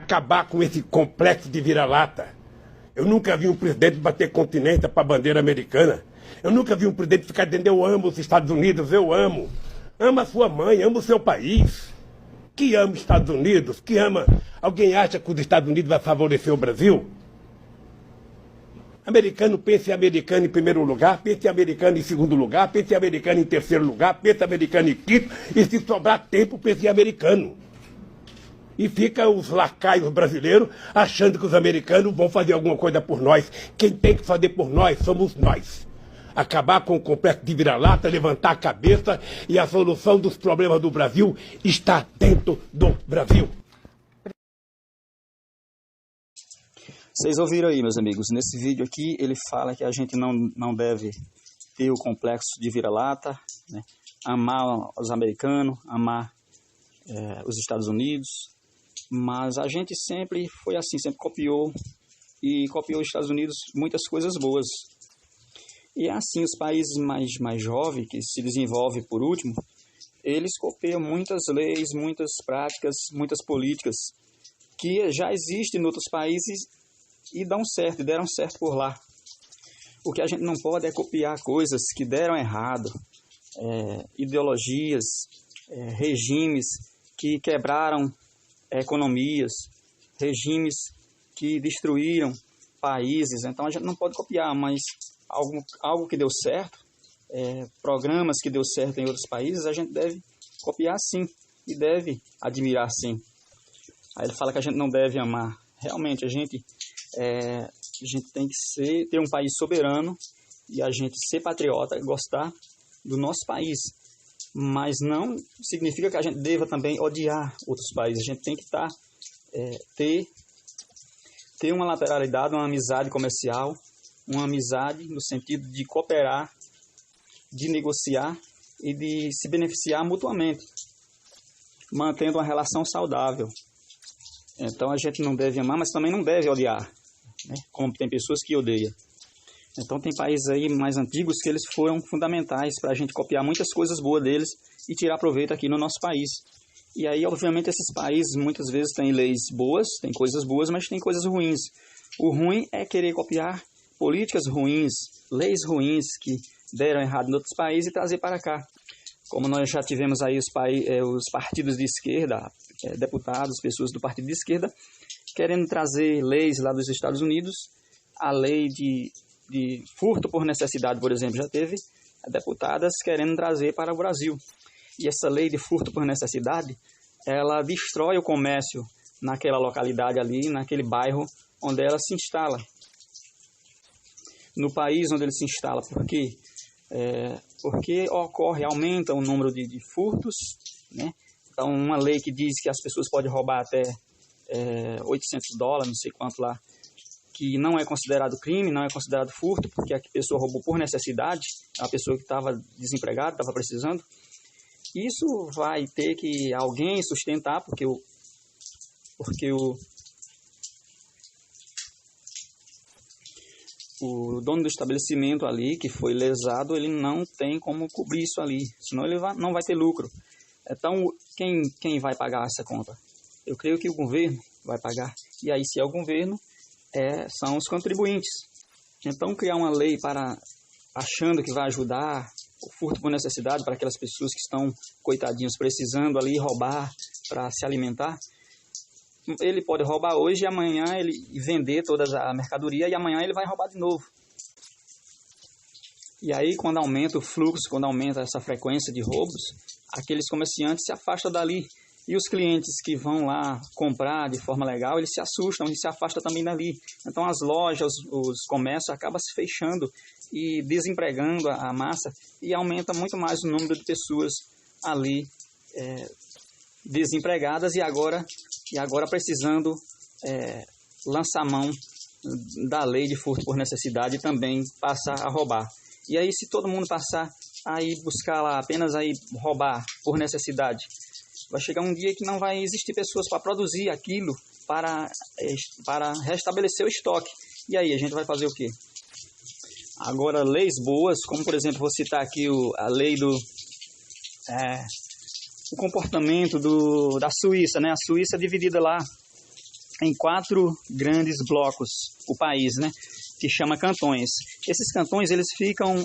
acabar com esse complexo de vira-lata. Eu nunca vi um presidente bater continência para a bandeira americana. Eu nunca vi um presidente ficar dizendo: eu amo os Estados Unidos, eu amo. Ama a sua mãe, ama o seu país. Que ama os Estados Unidos, que ama... Alguém acha que os Estados Unidos vai favorecer o Brasil? Americano pensa em americano em primeiro lugar, pensa em americano em segundo lugar, pensa em americano em terceiro lugar, pensa em americano em quinto, e se sobrar tempo, pensa em americano. E fica os lacaios brasileiros achando que os americanos vão fazer alguma coisa por nós. Quem tem que fazer por nós somos nós. Acabar com o complexo de vira-lata, levantar a cabeça, e a solução dos problemas do Brasil está dentro do Brasil. Vocês ouviram aí, meus amigos, nesse vídeo aqui ele fala que a gente não deve ter o complexo de vira-lata, né? Amar os americanos, amar os Estados Unidos, mas a gente sempre foi assim, sempre copiou os Estados Unidos muitas coisas boas. E assim, os países mais jovens, que se desenvolvem por último, eles copiam muitas leis, muitas práticas, muitas políticas que já existem em outros países e deram certo por lá. O que a gente não pode é copiar coisas que deram errado, ideologias, regimes que quebraram economias, regimes que destruíram países. Então a gente não pode copiar, mas algo que deu certo, programas que deu certo em outros países, a gente deve copiar sim e deve admirar sim. Aí ele fala que a gente não deve amar. Realmente a gente tem que ter um país soberano e a gente ser patriota, gostar do nosso país. Mas não significa que a gente deva também odiar outros países. A gente tem que ter uma lateralidade, uma amizade comercial, uma amizade no sentido de cooperar, de negociar e de se beneficiar mutuamente, mantendo uma relação saudável. Então a gente não deve amar, mas também não deve odiar, né? Como tem pessoas que odeiam. Então tem países aí mais antigos que eles foram fundamentais para a gente copiar muitas coisas boas deles e tirar proveito aqui no nosso país. E aí, obviamente, esses países muitas vezes têm leis boas, têm coisas boas, mas tem coisas ruins. O ruim é querer copiar políticas ruins, leis ruins que deram errado em outros países e trazer para cá. Como nós já tivemos aí os partidos de esquerda, deputados, pessoas do partido de esquerda, querendo trazer leis lá dos Estados Unidos, a lei de furto por necessidade, por exemplo, já teve deputadas querendo trazer para o Brasil. E essa lei de furto por necessidade, ela destrói o comércio naquela localidade ali, naquele bairro onde ela se instala. No país onde ele se instala. Por quê? Porque aumenta o número de furtos, né? Então, uma lei que diz que as pessoas podem roubar até $800, não sei quanto lá, que não é considerado crime, não é considerado furto, porque a pessoa roubou por necessidade, a pessoa que estava desempregada, estava precisando. Isso vai ter que alguém sustentar, porque o dono do estabelecimento ali, que foi lesado, ele não tem como cobrir isso ali, senão ele não vai ter lucro. Então, quem vai pagar essa conta? Eu creio que o governo vai pagar. E aí, se é o governo, são os contribuintes. Então, criar uma lei achando que vai ajudar o furto por necessidade para aquelas pessoas que estão, coitadinhos, precisando ali roubar para se alimentar. Ele pode roubar hoje e amanhã ele vender toda a mercadoria e amanhã ele vai roubar de novo. E aí, quando aumenta o fluxo, quando aumenta essa frequência de roubos, aqueles comerciantes se afastam dali. E os clientes que vão lá comprar de forma legal, eles se assustam e se afastam também dali. Então as lojas, os comércios acabam se fechando e desempregando a massa e aumenta muito mais o número de pessoas ali desempregadas e agora precisando lançar mão da lei de furto por necessidade e também passar a roubar. E aí, se todo mundo passar a buscar lá apenas roubar por necessidade, vai chegar um dia que não vai existir pessoas para produzir aquilo, para restabelecer o estoque. E aí, a gente vai fazer o quê? Agora, leis boas, como por exemplo, vou citar aqui a lei o comportamento da Suíça, né? A Suíça é dividida lá em 4 grandes blocos o país, né, que chama cantões. Esses cantões eles ficam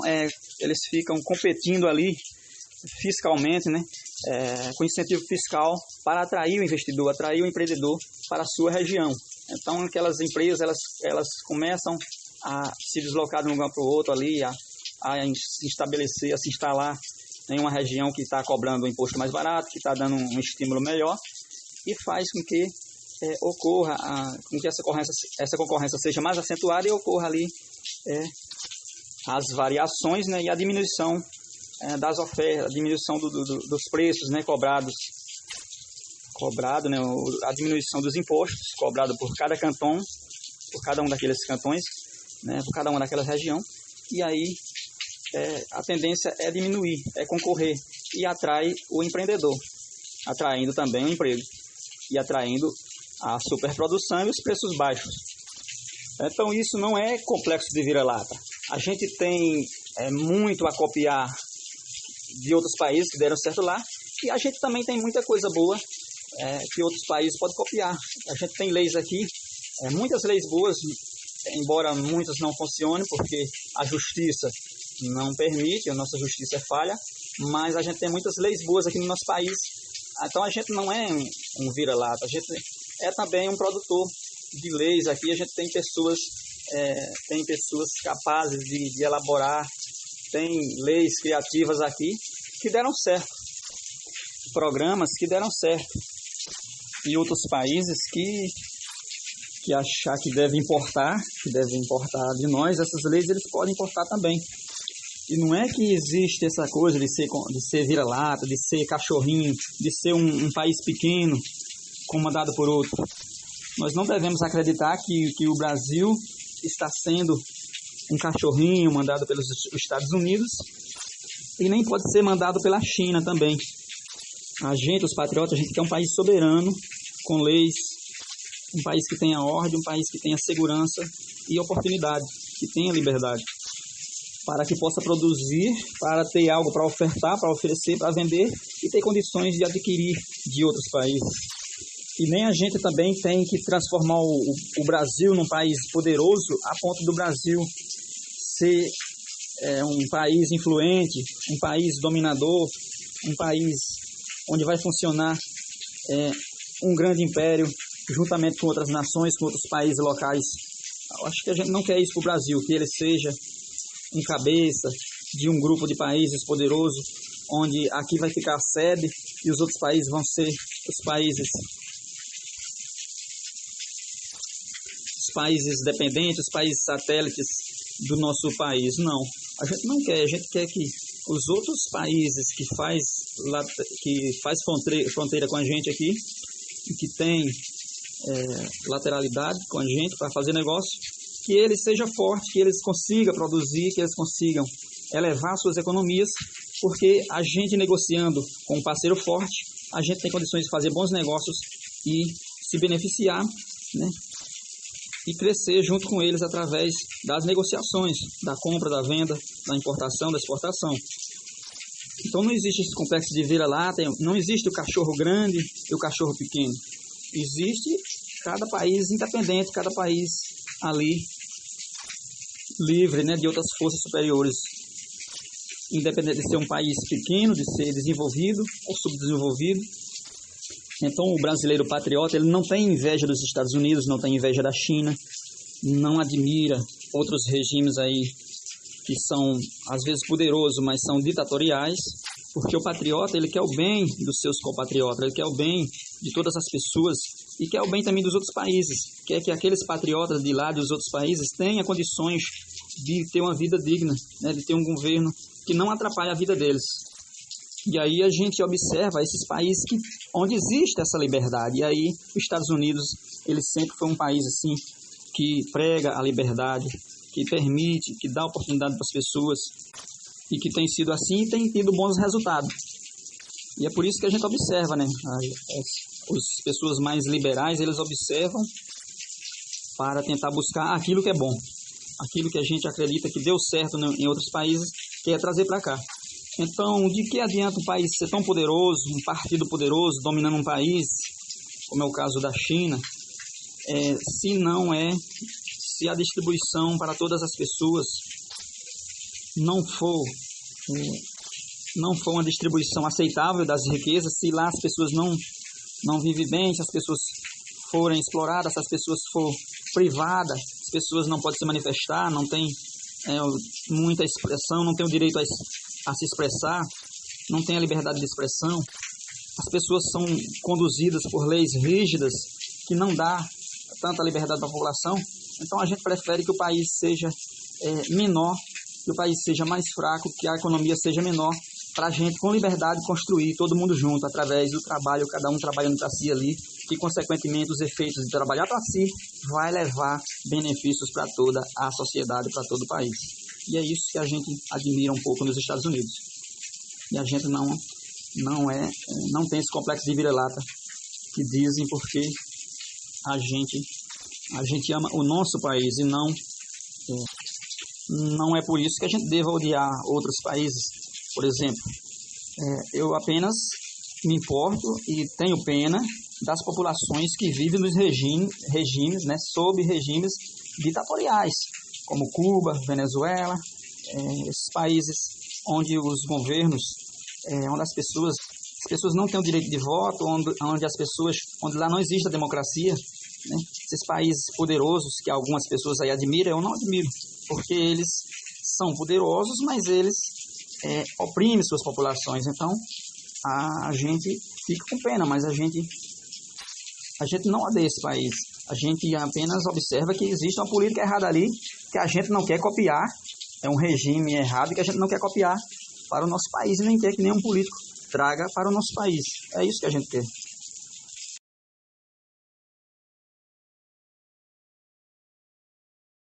competindo ali fiscalmente, né, com incentivo fiscal para atrair o investidor, atrair o empreendedor para a sua região. Então aquelas empresas elas começam a se deslocar de um lugar para o outro ali, a se estabelecer, a se instalar em uma região que está cobrando um imposto mais barato, que está dando um estímulo melhor, e faz com que ocorra, com que essa concorrência seja mais acentuada e ocorra ali as variações, né, e a diminuição das ofertas, a diminuição dos preços, né, né, a diminuição dos impostos cobrado por cada cantão, por cada um daqueles cantões, né, por cada uma daquela região, e aí a tendência é diminuir, é concorrer, e atrai o empreendedor, atraindo também o emprego, e atraindo a superprodução e os preços baixos. Então isso não é complexo de vira-lata. A gente tem muito a copiar de outros países que deram certo lá, e a gente também tem muita coisa boa que outros países podem copiar. A gente tem leis aqui, muitas leis boas, embora muitas não funcionem, porque a justiça não permite, a nossa justiça é falha, mas a gente tem muitas leis boas aqui no nosso país. Então a gente não é um vira-lata, a gente é também um produtor de leis aqui. A gente tem pessoas capazes de elaborar, tem leis criativas aqui que deram certo, programas que deram certo, e outros países que achar que devem importar de nós essas leis, eles podem importar também. E não é que existe essa coisa de ser vira-lata, de ser cachorrinho, de ser um país pequeno, comandado por outro. Nós não devemos acreditar que o Brasil está sendo um cachorrinho mandado pelos Estados Unidos, e nem pode ser mandado pela China também. A gente, os patriotas, a gente quer um país soberano, com leis, um país que tenha ordem, um país que tenha segurança e oportunidade, que tenha liberdade, para que possa produzir, para ter algo para ofertar, para oferecer, para vender e ter condições de adquirir de outros países. E nem a gente também tem que transformar o Brasil num país poderoso a ponto do Brasil ser um país influente, um país dominador, um país onde vai funcionar um grande império juntamente com outras nações, com outros países locais. Eu acho que a gente não quer isso para o Brasil, que ele seja um cabeça de um grupo de países poderoso, onde aqui vai ficar a sede e os outros países vão ser os países dependentes, os países satélites do nosso país. Não, a gente não quer. A gente quer que os outros países que faz fronteira com a gente aqui e que tem lateralidade com a gente para fazer negócio, que ele seja forte, que eles consigam produzir, que eles consigam elevar suas economias, porque a gente negociando com um parceiro forte, a gente tem condições de fazer bons negócios e se beneficiar, né? E crescer junto com eles através das negociações, da compra, da venda, da importação, da exportação. Então não existe esse complexo de vira-lata, não existe o cachorro grande e o cachorro pequeno. Existe cada país independente, cada país ali livre, né, de outras forças superiores, independente de ser um país pequeno, de ser desenvolvido ou subdesenvolvido. Então o brasileiro patriota, ele não tem inveja dos Estados Unidos, não tem inveja da China, não admira outros regimes aí que são às vezes poderosos, mas são ditatoriais, porque o patriota, ele quer o bem dos seus compatriotas, ele quer o bem de todas as pessoas e quer o bem também dos outros países, quer que aqueles patriotas de lá dos outros países tenham condições de ter uma vida digna, né, de ter um governo que não atrapalhe a vida deles. E aí a gente observa esses países onde existe essa liberdade. E aí os Estados Unidos, ele sempre foi um país assim que prega a liberdade, que permite, que dá oportunidade para as pessoas, e que tem sido assim e tem tido bons resultados. E é por isso que a gente observa, né? As pessoas mais liberais, eles observam para tentar buscar aquilo que é bom, aquilo que a gente acredita que deu certo em outros países, que é trazer para cá. Então, de que adianta um país ser tão poderoso, um partido poderoso dominando um país, como é o caso da China, se a distribuição para todas as pessoas não for uma distribuição aceitável das riquezas, se lá as pessoas não vivem bem, se as pessoas forem exploradas, se as pessoas forem privadas, as pessoas não podem se manifestar, não tem muita expressão, não tem o direito a se expressar, não tem a liberdade de expressão, as pessoas são conduzidas por leis rígidas que não dá tanta liberdade para a população. Então a gente prefere que o país seja menor, que o país seja mais fraco, que a economia seja menor, para a gente com liberdade construir todo mundo junto, através do trabalho, cada um trabalhando para si ali, e consequentemente os efeitos de trabalhar para si vai levar benefícios para toda a sociedade, para todo o país. E é isso que a gente admira um pouco nos Estados Unidos. E a gente não tem esse complexo de vira-lata que dizem porque a gente ama o nosso país e não é por isso que a gente deva odiar outros países. Por exemplo, eu apenas me importo e tenho pena das populações que vivem nos regimes, né, sob regimes ditatoriais, como Cuba, Venezuela, esses países onde os governos, onde as pessoas não têm o direito de voto, onde lá não existe a democracia, né? Esses países poderosos que algumas pessoas aí admiram, eu não admiro, porque eles são poderosos, mas eles oprimem suas populações. Então a gente fica com pena, mas a gente não odeia esse país. A gente apenas observa que existe uma política errada ali, que a gente não quer copiar, é um regime errado que a gente não quer copiar para o nosso país e nem quer que nenhum político traga para o nosso país. É isso que a gente quer.